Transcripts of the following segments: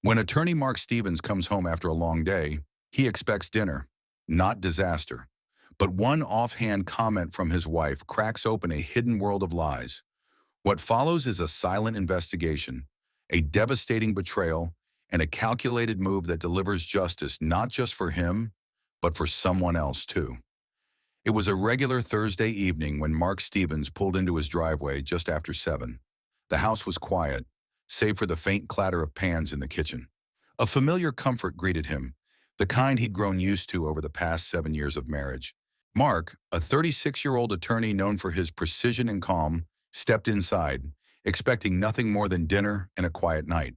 When attorney Mark Stevens comes home after a long day, he expects dinner, not disaster. But one offhand comment from his wife cracks open a hidden world of lies. What follows is a silent investigation, a devastating betrayal, and a calculated move that delivers justice not just for him, but for someone else too. It was a regular Thursday evening when Mark Stevens pulled into his driveway just after 7. The house was quiet, save for the faint clatter of pans in the kitchen. A familiar comfort greeted him, the kind he'd grown used to over the past 7 years of marriage. Mark, a 36-year-old attorney known for his precision and calm, stepped inside, expecting nothing more than dinner and a quiet night.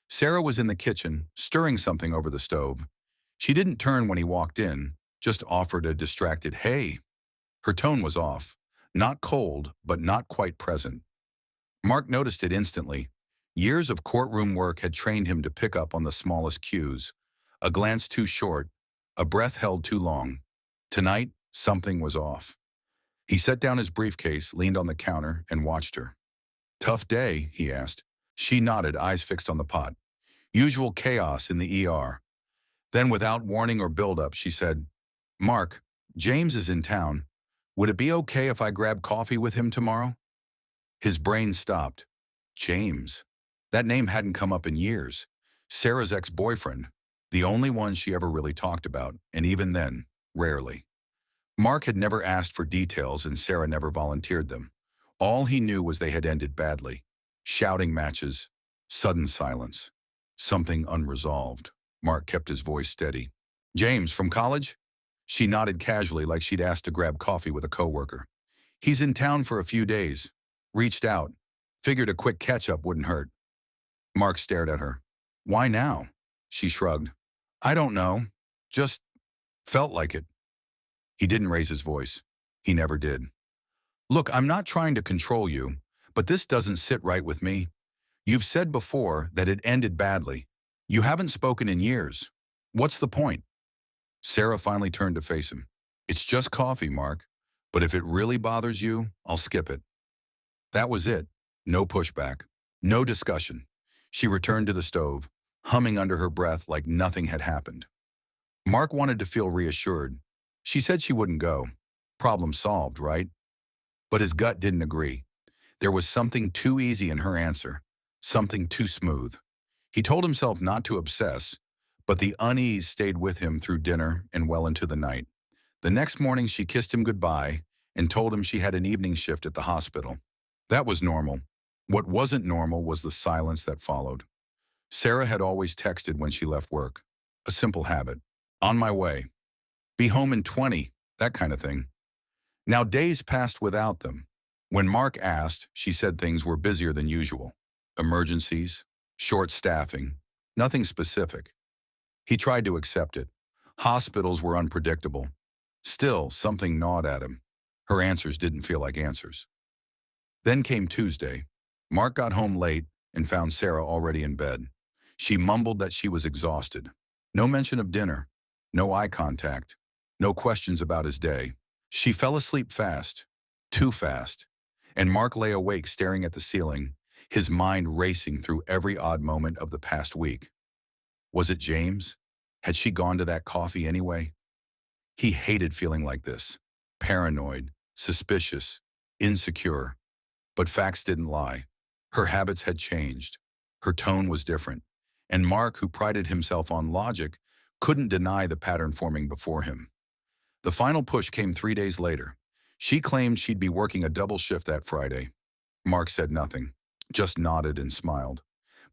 Sarah was in the kitchen, stirring something over the stove. She didn't turn when he walked in, just offered a distracted "hey." Her tone was off, not cold, but not quite present. Mark noticed it instantly. Years of courtroom work had trained him to pick up on the smallest cues. A glance too short, a breath held too long. Tonight, something was off. He set down his briefcase, leaned on the counter, and watched her. "Tough day?" he asked. She nodded, eyes fixed on the pot. "Usual chaos in the ER. Then, without warning or build-up, she said, "Mark, James is in town. Would it be okay if I grab coffee with him tomorrow?" His brain stopped. James. That name hadn't come up in years. Sarah's ex-boyfriend, the only one she ever really talked about, and even then, rarely. Mark had never asked for details and Sarah never volunteered them. All he knew was they had ended badly. Shouting matches, sudden silence, something unresolved. Mark kept his voice steady. "James, from college?" She nodded casually like she'd asked to grab coffee with a coworker. "He's in town for a few days. Reached out. Figured a quick catch-up wouldn't hurt." Mark stared at her. "Why now?" She shrugged. "I don't know. Just felt like it." He didn't raise his voice. He never did. "Look, I'm not trying to control you, but this doesn't sit right with me. You've said before that it ended badly. You haven't spoken in years. What's the point?" Sarah finally turned to face him. "It's just coffee, Mark. But if it really bothers you, I'll skip it." That was it. No pushback. No discussion. She returned to the stove, humming under her breath like nothing had happened. Mark wanted to feel reassured. She said she wouldn't go. Problem solved, right? But his gut didn't agree. There was something too easy in her answer, something too smooth. He told himself not to obsess, but the unease stayed with him through dinner and well into the night. The next morning she kissed him goodbye and told him she had an evening shift at the hospital. That was normal. What wasn't normal was the silence that followed. Sarah had always texted when she left work. A simple habit. "On my way. Be home in 20, that kind of thing." Now days passed without them. When Mark asked, she said things were busier than usual. Emergencies, short staffing, nothing specific. He tried to accept it. Hospitals were unpredictable. Still, something gnawed at him. Her answers didn't feel like answers. Then came Tuesday. Mark got home late and found Sarah already in bed. She mumbled that she was exhausted. No mention of dinner. No eye contact. No questions about his day. She fell asleep fast. Too fast. And Mark lay awake staring at the ceiling, his mind racing through every odd moment of the past week. Was it James? Had she gone to that coffee anyway? He hated feeling like this. Paranoid, suspicious, insecure. But facts didn't lie. Her habits had changed. Her tone was different. And Mark, who prided himself on logic, couldn't deny the pattern forming before him. The final push came 3 days later. She claimed she'd be working a double shift that Friday. Mark said nothing, just nodded and smiled.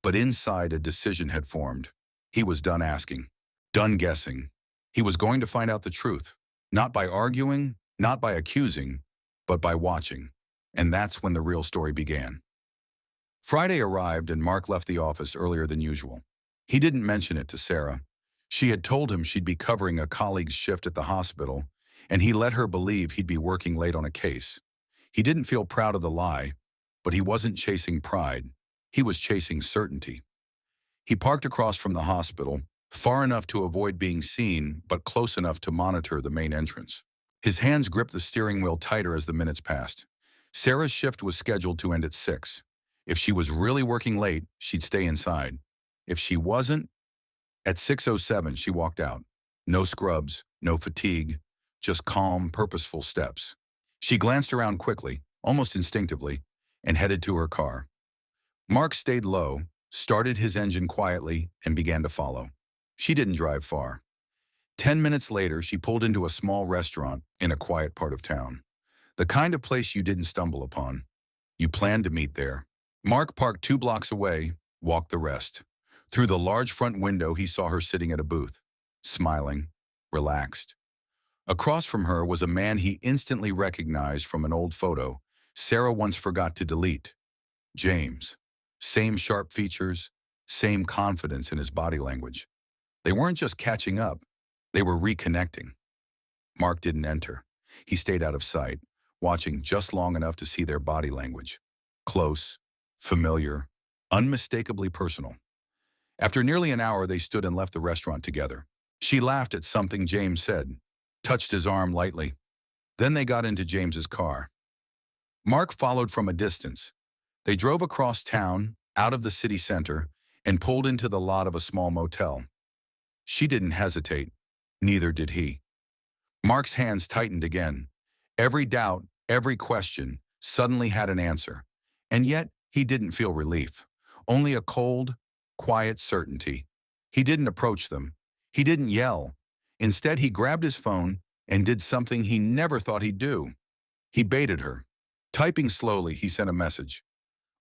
But inside, a decision had formed. He was done asking, done guessing. He was going to find out the truth, not by arguing, not by accusing, but by watching. And that's when the real story began. Friday arrived and Mark left the office earlier than usual. He didn't mention it to Sarah. She had told him she'd be covering a colleague's shift at the hospital, and he let her believe he'd be working late on a case. He didn't feel proud of the lie, but he wasn't chasing pride. He was chasing certainty. He parked across from the hospital, far enough to avoid being seen, but close enough to monitor the main entrance. His hands gripped the steering wheel tighter as the minutes passed. Sarah's shift was scheduled to end at 6. If she was really working late, she'd stay inside. If she wasn't, at 6:07 she walked out. No scrubs, no fatigue, just calm, purposeful steps. She glanced around quickly, almost instinctively, and headed to her car. Mark stayed low, started his engine quietly, and began to follow. She didn't drive far. 10 minutes later, she pulled into a small restaurant in a quiet part of town. The kind of place you didn't stumble upon. You planned to meet there. Mark parked 2 blocks away, walked the rest. Through the large front window, he saw her sitting at a booth, smiling, relaxed. Across from her was a man he instantly recognized from an old photo Sarah once forgot to delete. James. Same sharp features, same confidence in his body language. They weren't just catching up, they were reconnecting. Mark didn't enter. He stayed out of sight, watching just long enough to see their body language. Close, familiar, unmistakably personal. After nearly an hour, they stood and left the restaurant together. She laughed at something James said, touched his arm lightly. Then they got into James's car. Mark followed from a distance. They drove across town, out of the city center, and pulled into the lot of a small motel. She didn't hesitate. Neither did he. Mark's hands tightened again. Every doubt, every question, suddenly had an answer. And yet, he didn't feel relief. Only a cold, quiet certainty. He didn't approach them. He didn't yell. Instead, he grabbed his phone and did something he never thought he'd do. He baited her. Typing slowly, he sent a message.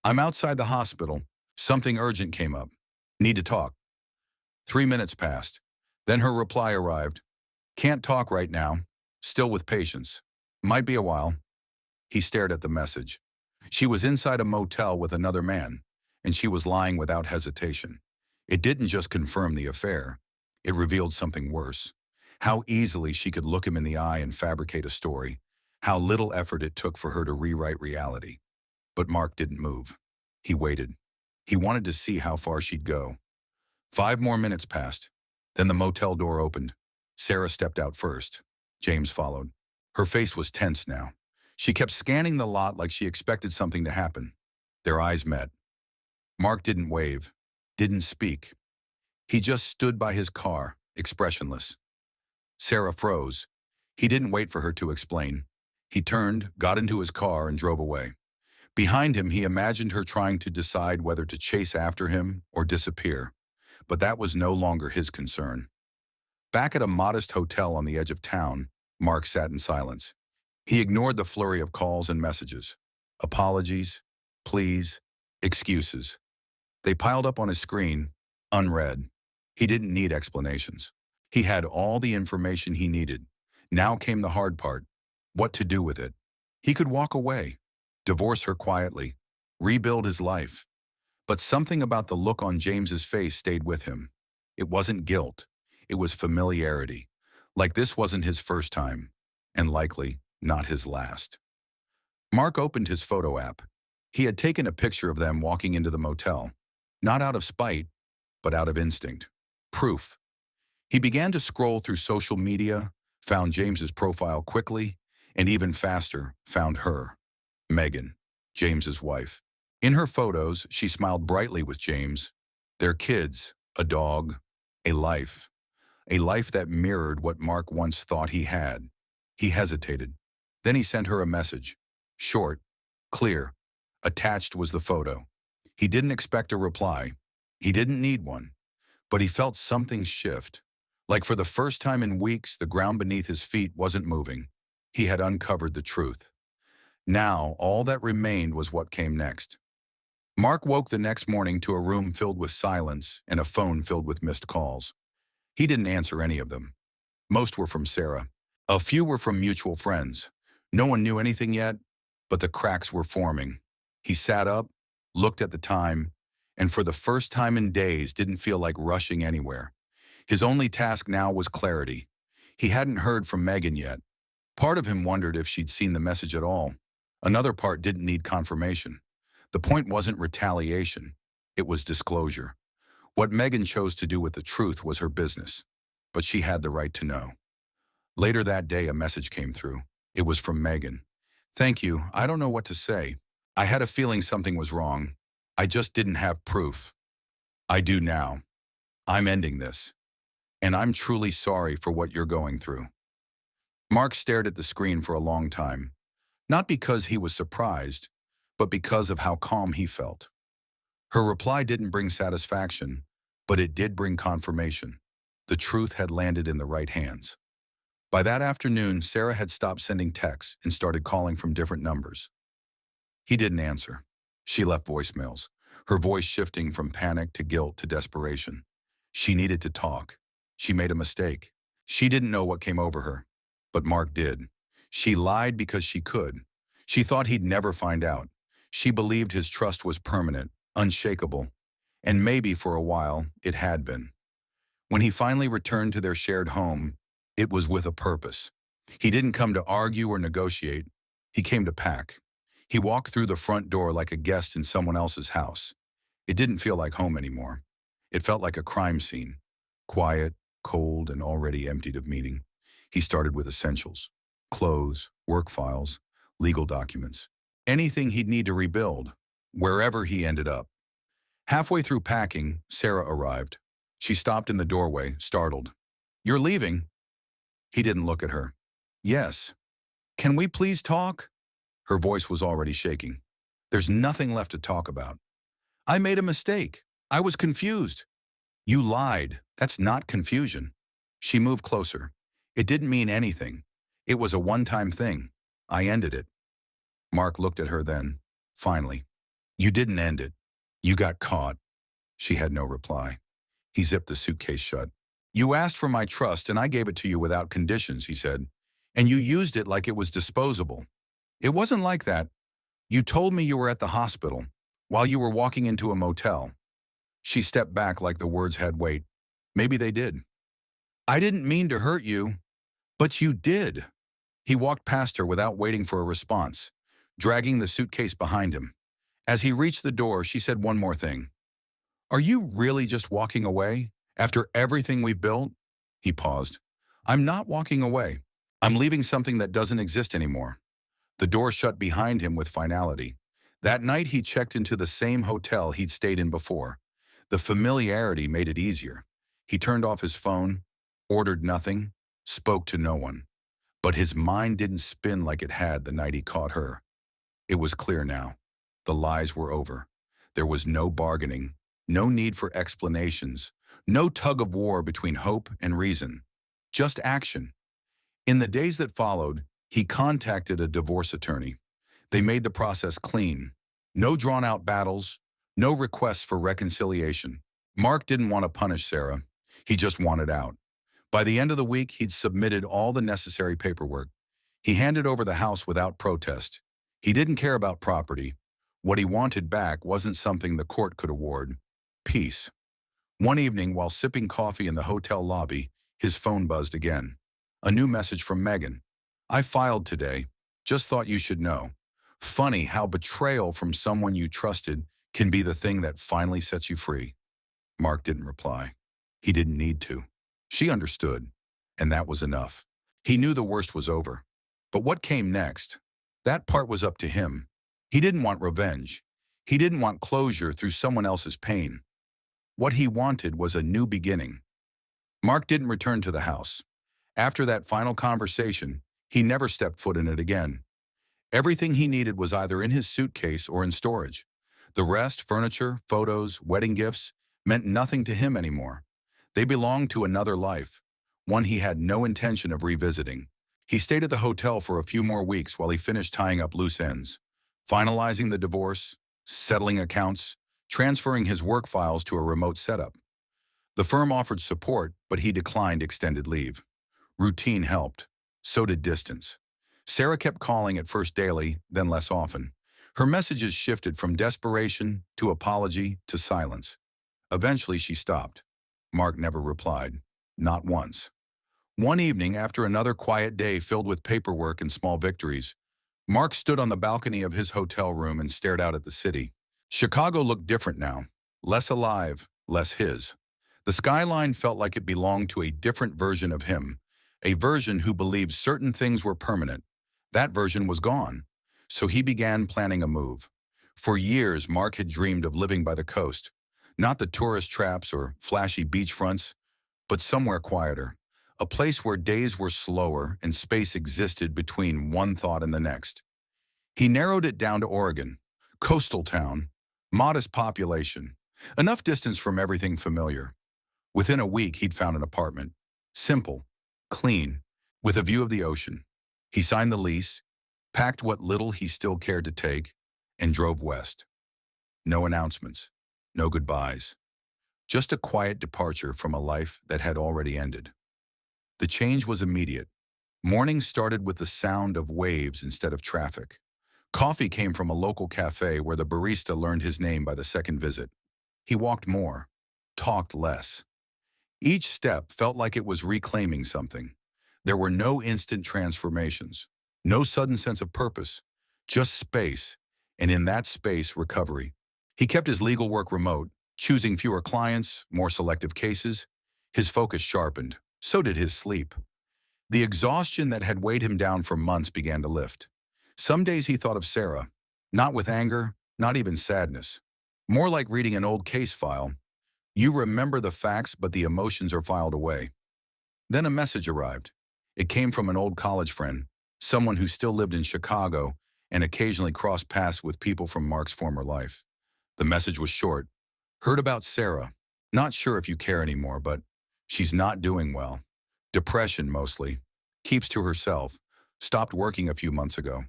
"I'm outside the hospital. Something urgent came up. Need to talk." 3 minutes passed. Then her reply arrived. "Can't talk right now. Still with patients. Might be a while." He stared at the message. She was inside a motel with another man, and she was lying without hesitation. It didn't just confirm the affair. It revealed something worse. How easily she could look him in the eye and fabricate a story. How little effort it took for her to rewrite reality. But Mark didn't move. He waited. He wanted to see how far she'd go. 5 more minutes passed. Then the motel door opened. Sarah stepped out first. James followed. Her face was tense now. She kept scanning the lot like she expected something to happen. Their eyes met. Mark didn't wave, didn't speak. He just stood by his car, expressionless. Sarah froze. He didn't wait for her to explain. He turned, got into his car, and drove away. Behind him, he imagined her trying to decide whether to chase after him or disappear. But that was no longer his concern. Back at a modest hotel on the edge of town, Mark sat in silence. He ignored the flurry of calls and messages. Apologies, pleas, excuses. They piled up on his screen, unread. He didn't need explanations. He had all the information he needed. Now came the hard part. What to do with it? He could walk away, divorce her quietly, rebuild his life. But something about the look on James's face stayed with him. It wasn't guilt. It was familiarity. Like this wasn't his first time, and likely not his last. Mark opened his photo app. He had taken a picture of them walking into the motel. Not out of spite, but out of instinct. Proof. He began to scroll through social media, found James's profile quickly, and even faster, found her, Megan, James's wife. In her photos, she smiled brightly with James. Their kids, a dog, a life that mirrored what Mark once thought he had. He hesitated. Then he sent her a message. Short, clear. Attached was the photo. He didn't expect a reply. He didn't need one. But he felt something shift. Like for the first time in weeks, the ground beneath his feet wasn't moving. He had uncovered the truth. Now, all that remained was what came next. Mark woke the next morning to a room filled with silence and a phone filled with missed calls. He didn't answer any of them. Most were from Sarah. A few were from mutual friends. No one knew anything yet, but the cracks were forming. He sat up, looked at the time, and for the first time in days didn't feel like rushing anywhere. His only task now was clarity. He hadn't heard from Megan yet. Part of him wondered if she'd seen the message at all. Another part didn't need confirmation. The point wasn't retaliation. It was disclosure. What Megan chose to do with the truth was her business, but she had the right to know. Later that day, a message came through. It was from Megan. "Thank you. I don't know what to say. I had a feeling something was wrong. I just didn't have proof." I do now. I'm ending this. And I'm truly sorry for what you're going through. Mark stared at the screen for a long time, not because he was surprised, but because of how calm he felt. Her reply didn't bring satisfaction, but it did bring confirmation. The truth had landed in the right hands. By that afternoon, Sarah had stopped sending texts and started calling from different numbers. He didn't answer. She left voicemails, her voice shifting from panic to guilt to desperation. She needed to talk. She made a mistake. She didn't know what came over her, but Mark did. She lied because she could. She thought he'd never find out. She believed his trust was permanent, unshakable, and maybe for a while it had been. When he finally returned to their shared home, it was with a purpose. He didn't come to argue or negotiate. He came to pack. He walked through the front door like a guest in someone else's house. It didn't feel like home anymore. It felt like a crime scene. Quiet, cold, and already emptied of meaning. He started with essentials. Clothes, work files, legal documents. Anything he'd need to rebuild, wherever he ended up. Halfway through packing, Sarah arrived. She stopped in the doorway, startled. "You're leaving?" He didn't look at her. "Yes. Can we please talk?" Her voice was already shaking. "There's nothing left to talk about. I made a mistake. I was confused." "You lied. That's not confusion." She moved closer. "It didn't mean anything. It was a one-time thing. I ended it." Mark looked at her then, finally. "You didn't end it. You got caught." She had no reply. He zipped the suitcase shut. "You asked for my trust and I gave it to you without conditions," he said. "And you used it like it was disposable. It wasn't like that. You told me you were at the hospital, while you were walking into a motel." She stepped back like the words had weight. Maybe they did. "I didn't mean to hurt you." "But you did." He walked past her without waiting for a response, dragging the suitcase behind him. As he reached the door, she said one more thing. "Are you really just walking away, after everything we've built?" He paused. "I'm not walking away. I'm leaving something that doesn't exist anymore." The door shut behind him with finality. That night he checked into the same hotel he'd stayed in before. The familiarity made it easier. He turned off his phone, ordered nothing, spoke to no one. But his mind didn't spin like it had the night he caught her. It was clear now. The lies were over. There was no bargaining, no need for explanations, no tug of war between hope and reason. Just action. In the days that followed, he contacted a divorce attorney. They made the process clean. No drawn-out battles, no requests for reconciliation. Mark didn't want to punish Sarah. He just wanted out. By the end of the week, he'd submitted all the necessary paperwork. He handed over the house without protest. He didn't care about property. What he wanted back wasn't something the court could award. Peace. One evening, while sipping coffee in the hotel lobby, his phone buzzed again. A new message from Megan. "I filed today. Just thought you should know. Funny how betrayal from someone you trusted can be the thing that finally sets you free." Mark didn't reply. He didn't need to. She understood, and that was enough. He knew the worst was over. But what came next? That part was up to him. He didn't want revenge. He didn't want closure through someone else's pain. What he wanted was a new beginning. Mark didn't return to the house. After that final conversation, he never stepped foot in it again. Everything he needed was either in his suitcase or in storage. The rest, furniture, photos, wedding gifts, meant nothing to him anymore. They belonged to another life, one he had no intention of revisiting. He stayed at the hotel for a few more weeks while he finished tying up loose ends, finalizing the divorce, settling accounts, transferring his work files to a remote setup. The firm offered support, but he declined extended leave. Routine helped. So did distance. Sarah kept calling at first daily, then less often. Her messages shifted from desperation to apology to silence. Eventually she stopped. Mark never replied. Not once. One evening, after another quiet day filled with paperwork and small victories, Mark stood on the balcony of his hotel room and stared out at the city. Chicago looked different now. Less alive, less his. The skyline felt like it belonged to a different version of him, a version who believed certain things were permanent. That version was gone. So he began planning a move. For years, Mark had dreamed of living by the coast. Not the tourist traps or flashy beachfronts, but somewhere quieter. A place where days were slower and space existed between one thought and the next. He narrowed it down to Oregon, coastal town, modest population, enough distance from everything familiar. Within a week, he'd found an apartment. Simple, clean, with a view of the ocean. He signed the lease, packed what little he still cared to take, and drove west. No announcements, no goodbyes. Just a quiet departure from a life that had already ended. The change was immediate. Mornings started with the sound of waves instead of traffic. Coffee came from a local cafe where the barista learned his name by the second visit. He walked more, talked less. Each step felt like it was reclaiming something. There were no instant transformations, no sudden sense of purpose, just space, and in that space, recovery. He kept his legal work remote, choosing fewer clients, more selective cases. His focus sharpened. So did his sleep. The exhaustion that had weighed him down for months began to lift. Some days he thought of Sarah, not with anger, not even sadness. More like reading an old case file. You remember the facts, but the emotions are filed away. Then a message arrived. It came from an old college friend, someone who still lived in Chicago and occasionally crossed paths with people from Mark's former life. The message was short. Heard about Sarah. Not sure if you care anymore, but she's not doing well. Depression mostly. Keeps to herself. Stopped working a few months ago.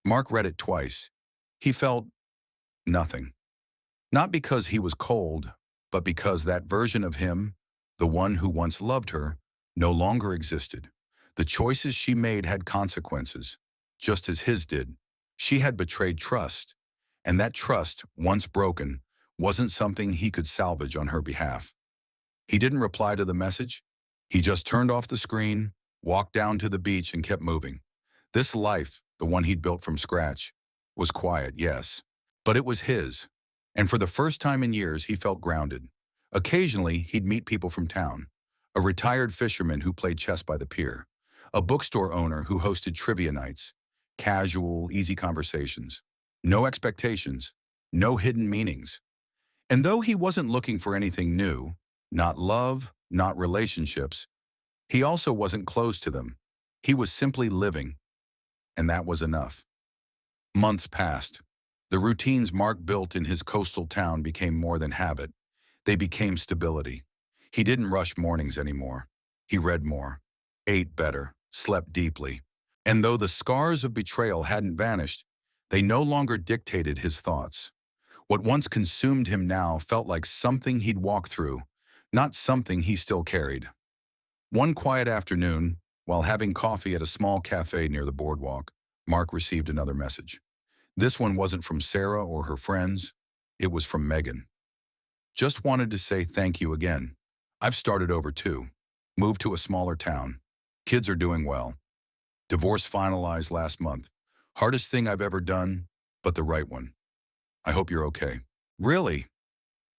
Mark read it twice. He felt nothing. Not because he was cold, but because that version of him, the one who once loved her, no longer existed. The choices she made had consequences, just as his did. She had betrayed trust, and that trust, once broken, wasn't something he could salvage on her behalf. He didn't reply to the message. He just turned off the screen, walked down to the beach, and kept moving. This life, the one he'd built from scratch, was quiet, yes, but it was his. And for the first time in years, he felt grounded. Occasionally, he'd meet people from town. A retired fisherman who played chess by the pier. A bookstore owner who hosted trivia nights. Casual, easy conversations. No expectations. No hidden meanings. And though he wasn't looking for anything new, not love, not relationships, he also wasn't close to them. He was simply living, and that was enough. Months passed. The routines Mark built in his coastal town became more than habit. They became stability. He didn't rush mornings anymore. He read more, ate better, slept deeply. And though the scars of betrayal hadn't vanished, they no longer dictated his thoughts. What once consumed him now felt like something he'd walked through, not something he still carried. One quiet afternoon, while having coffee at a small cafe near the boardwalk, Mark received another message. This one wasn't from Sarah or her friends. It was from Megan. Just wanted to say thank you again. I've started over too. Moved to a smaller town. Kids are doing well. Divorce finalized last month. Hardest thing I've ever done, but the right one. I hope you're okay. Really?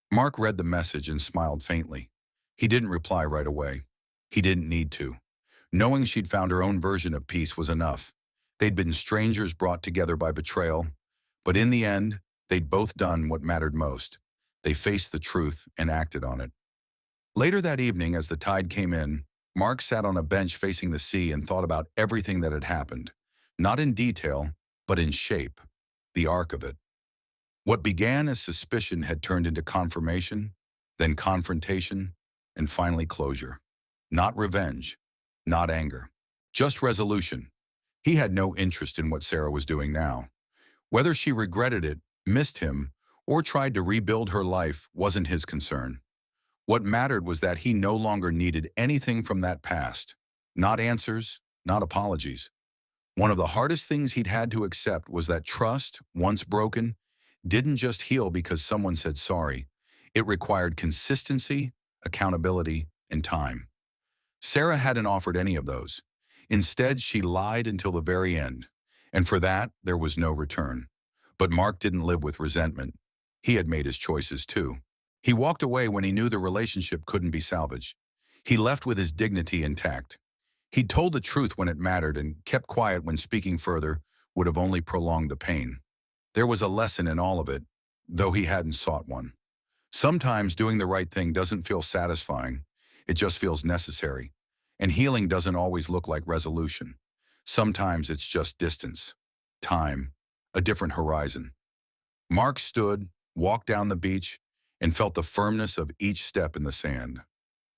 Mark read the message and smiled faintly. He didn't reply right away. He didn't need to. Knowing she'd found her own version of peace was enough. They'd been strangers brought together by betrayal, but in the end, they'd both done what mattered most. They faced the truth and acted on it. Later that evening, as the tide came in, Mark sat on a bench facing the sea and thought about everything that had happened. Not in detail, but in shape, the arc of it. What began as suspicion had turned into confirmation, then confrontation, and finally closure. Not revenge, not anger, just resolution. He had no interest in what Sarah was doing now. Whether she regretted it, missed him, or tried to rebuild her life wasn't his concern. What mattered was that he no longer needed anything from that past. Not answers, not apologies. One of the hardest things he'd had to accept was that trust, once broken, didn't just heal because someone said sorry. It required consistency, accountability, and time. Sarah hadn't offered any of those. Instead, she lied until the very end, and for that, there was no return. But Mark didn't live with resentment. He had made his choices too. He walked away when he knew the relationship couldn't be salvaged. He left with his dignity intact. He'd told the truth when it mattered and kept quiet when speaking further would have only prolonged the pain. There was a lesson in all of it, though he hadn't sought one. Sometimes doing the right thing doesn't feel satisfying. It just feels necessary. And healing doesn't always look like resolution. Sometimes it's just distance, time, a different horizon. Mark stood, walked down the beach, and felt the firmness of each step in the sand.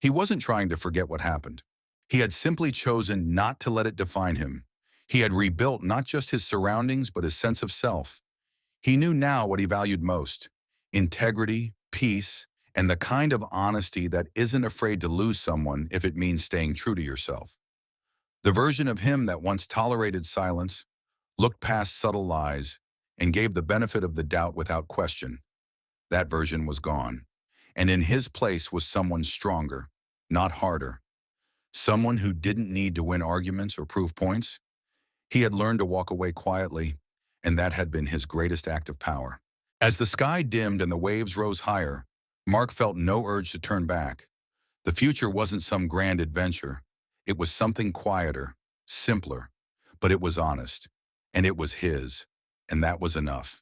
He wasn't trying to forget what happened. He had simply chosen not to let it define him. He had rebuilt not just his surroundings, but his sense of self. He knew now what he valued most: integrity, peace, and the kind of honesty that isn't afraid to lose someone if it means staying true to yourself. The version of him that once tolerated silence, looked past subtle lies, and gave the benefit of the doubt without question, that version was gone. And in his place was someone stronger, not harder. Someone who didn't need to win arguments or prove points. He had learned to walk away quietly, and that had been his greatest act of power. As the sky dimmed and the waves rose higher, Mark felt no urge to turn back. The future wasn't some grand adventure. It was something quieter, simpler, but it was honest. And it was his. And that was enough.